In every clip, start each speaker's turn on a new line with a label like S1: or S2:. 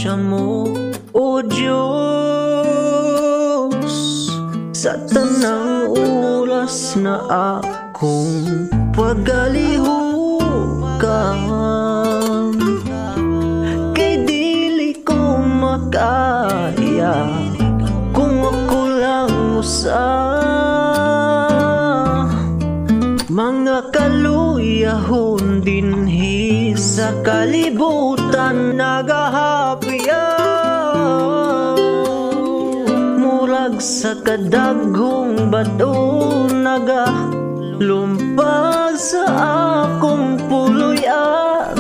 S1: grasya mo, O Diyos. Sa tanang oras na akong pagalihukan, kay dili ko makaya kung ako lang usa. Mga kaluyahon dinhi sa kalibutan nagahapiyaw, murag sa kadaghong bato nagalumpag sa akong puloy-anan.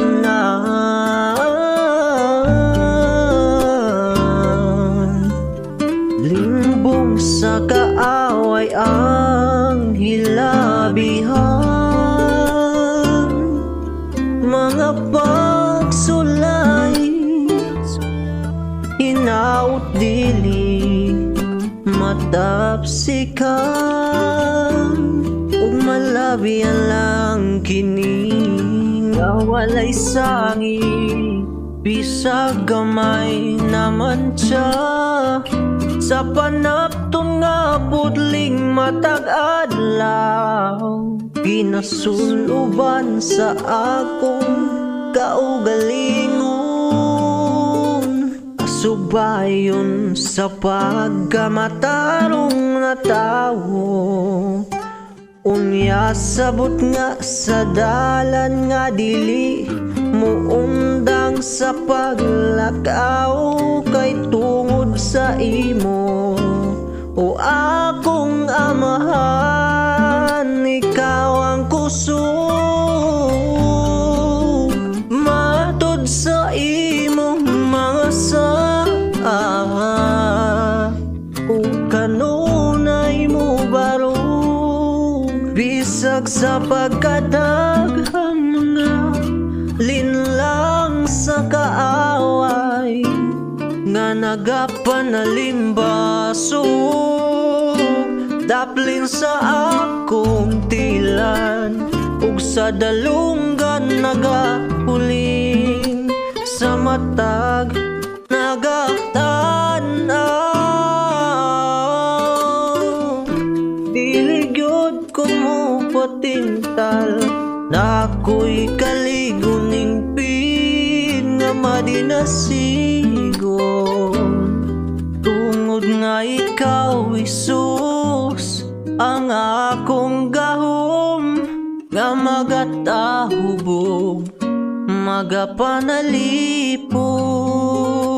S1: Limbong sa kaaway ang hilabihan, mga pagsulay hinaut dili matapsikan, ug malabihan lang kini nga walay sangi, bisag gamay naman siya sa panapton nga pudling matag adlaw. Ginasuluban sa akong kaugalingon, subayon sa pagkamatarong na tao. Unya sabot nga sa dalan nga dili muundang sa paglakaw, kay tungod sa imo, o akong amahan, ikaw ang kusog. Matod sa imong mga saa, o kanunay mo barog, bisag sa pagkadaghang mga linlang sa kaaway nga nagapanalimbaso, daplin sa akong tilan, ug sa dalunggan nagahuling sa matag nagatanaw. Dili gyud ko mo patintal na ako'y kaligong pin nga madinasigon, tungod nga ikaw Isus ang akong gahom nga magatahubog magapanalipod.